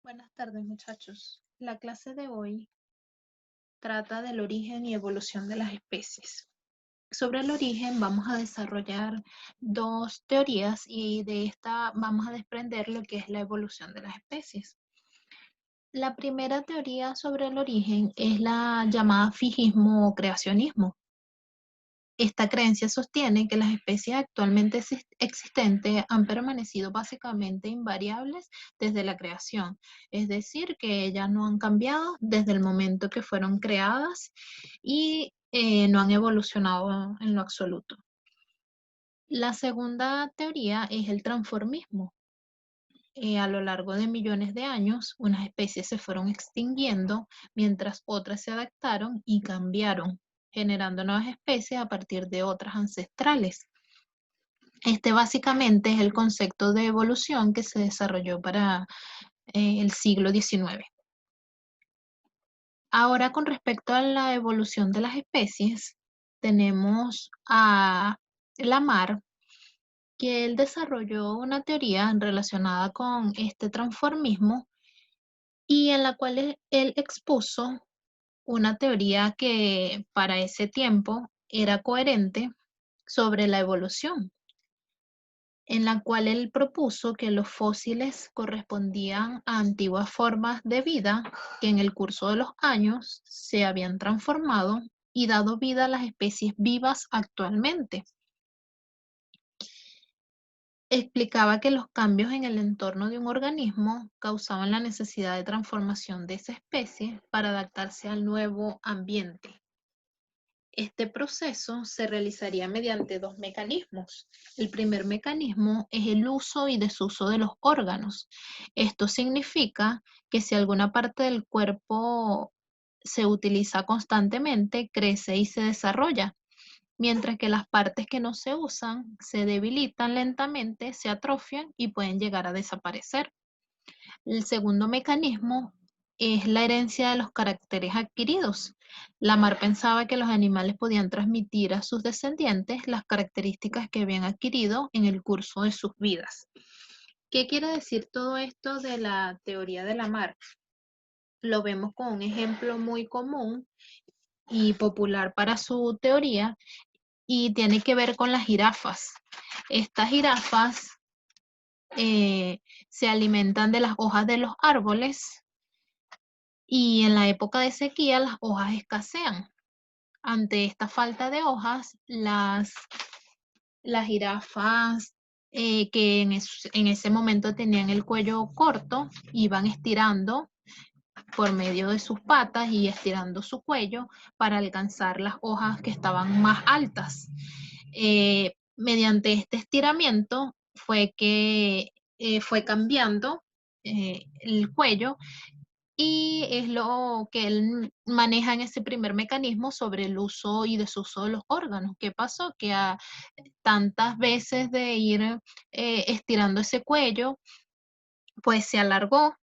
Buenas tardes, muchachos. La clase de hoy trata del origen y evolución de las especies. Sobre el origen vamos a desarrollar dos teorías y de esta vamos a desprender lo que es la evolución de las especies. La primera teoría sobre el origen es la llamada fijismo o creacionismo. Esta creencia sostiene que las especies actualmente existentes han permanecido básicamente invariables desde la creación, es decir, que ellas no han cambiado desde el momento que fueron creadas y no han evolucionado en lo absoluto. La segunda teoría es el transformismo. A lo largo de millones de años, unas especies se fueron extinguiendo mientras otras se adaptaron y cambiaron, generando nuevas especies a partir de otras ancestrales. Este básicamente es el concepto de evolución que se desarrolló para el siglo XIX. Ahora, con respecto a la evolución de las especies, tenemos a Lamarck, que él desarrolló una teoría relacionada con este transformismo y en la cual él expuso una teoría que para ese tiempo era coherente sobre la evolución, en la cual él propuso que los fósiles correspondían a antiguas formas de vida que en el curso de los años se habían transformado y dado vida a las especies vivas actualmente. Explicaba que los cambios en el entorno de un organismo causaban la necesidad de transformación de esa especie para adaptarse al nuevo ambiente. Este proceso se realizaría mediante dos mecanismos. El primer mecanismo es el uso y desuso de los órganos. Esto significa que si alguna parte del cuerpo se utiliza constantemente, crece y se desarrolla, mientras que las partes que no se usan se debilitan lentamente, se atrofian y pueden llegar a desaparecer. El segundo mecanismo es la herencia de los caracteres adquiridos. Lamarck pensaba que los animales podían transmitir a sus descendientes las características que habían adquirido en el curso de sus vidas. ¿Qué quiere decir todo esto de la teoría de Lamarck? Lo vemos con un ejemplo muy común y popular para su teoría y tiene que ver con las jirafas. Estas jirafas se alimentan de las hojas de los árboles y en la época de sequía las hojas escasean. Ante esta falta de hojas, las jirafas que en ese momento tenían el cuello corto, iban estirando por medio de sus patas y estirando su cuello para alcanzar las hojas que estaban más altas. Mediante este estiramiento fue que fue cambiando el cuello y es lo que él maneja en ese primer mecanismo sobre el uso y desuso de los órganos. ¿Qué pasó? Que a tantas veces de ir estirando ese cuello, pues se alargó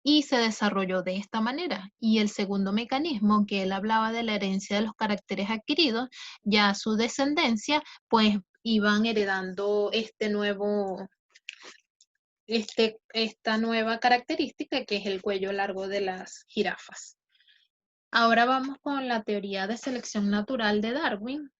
y se desarrolló de esta manera. Y el segundo mecanismo que él hablaba de la herencia de los caracteres adquiridos, ya su descendencia, pues iban heredando esta nueva característica que es el cuello largo de las jirafas. Ahora vamos con la teoría de selección natural de Darwin,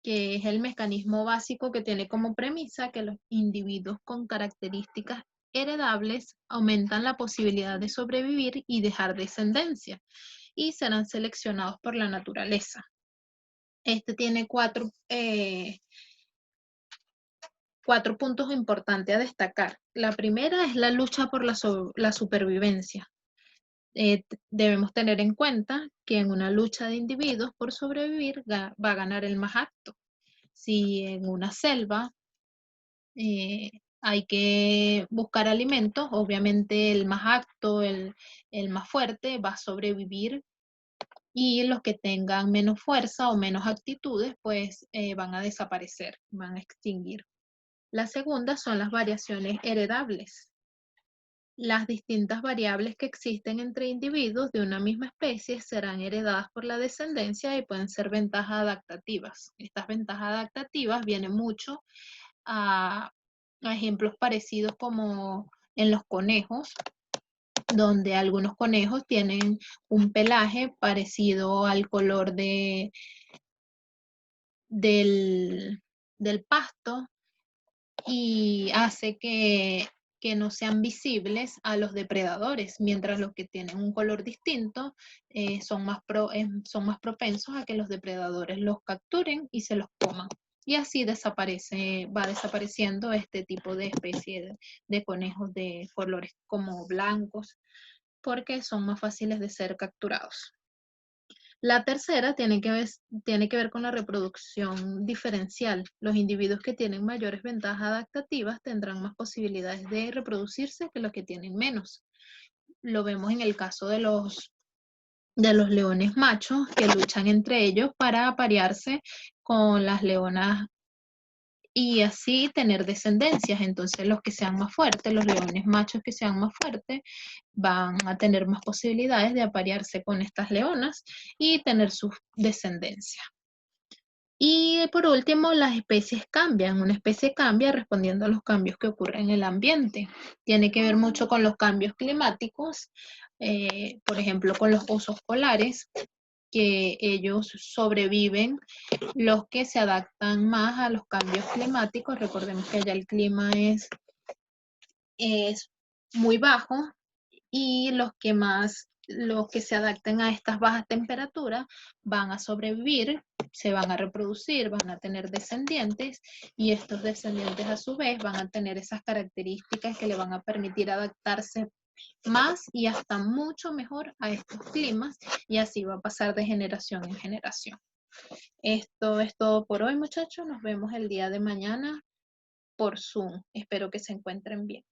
que es el mecanismo básico que tiene como premisa que los individuos con características heredables aumentan la posibilidad de sobrevivir y dejar descendencia, y serán seleccionados por la naturaleza. Este tiene cuatro puntos importantes a destacar. La primera es la lucha por la supervivencia. Debemos tener en cuenta que en una lucha de individuos por sobrevivir va a ganar el más apto. Si en una selva hay que buscar alimentos, obviamente el más apto, el más fuerte va a sobrevivir y los que tengan menos fuerza o menos aptitudes pues van a desaparecer, van a extinguir. La segunda son las variaciones heredables. Las distintas variables que existen entre individuos de una misma especie serán heredadas por la descendencia y pueden ser ventajas adaptativas. Estas ventajas adaptativas vienen mucho a ejemplos parecidos como en los conejos, donde algunos conejos tienen un pelaje parecido al color del, del pasto y hace que no sean visibles a los depredadores, mientras los que tienen un color distinto son más propensos a que los depredadores los capturen y se los coman. Y así va desapareciendo este tipo de especie de conejos de colores como blancos, porque son más fáciles de ser capturados. La tercera tiene que ver con la reproducción diferencial. Los individuos que tienen mayores ventajas adaptativas tendrán más posibilidades de reproducirse que los que tienen menos. Lo vemos en el caso de los leones machos que luchan entre ellos para aparearse con las leonas y así tener descendencias. Entonces los que sean más fuertes, los leones machos que sean más fuertes, van a tener más posibilidades de aparearse con estas leonas y tener su descendencia. Y por último, las especies cambian. Una especie cambia respondiendo a los cambios que ocurren en el ambiente. Tiene que ver mucho con los cambios climáticos, por ejemplo, con los osos polares, que ellos sobreviven los que se adaptan más a los cambios climáticos. Recordemos que allá el clima es muy bajo y los que se adapten a estas bajas temperaturas van a sobrevivir, se van a reproducir, van a tener descendientes y estos descendientes a su vez van a tener esas características que le van a permitir adaptarse más y hasta mucho mejor a estos climas y así va a pasar de generación en generación. Esto es todo por hoy, muchachos. Nos vemos el día de mañana por Zoom. Espero que se encuentren bien.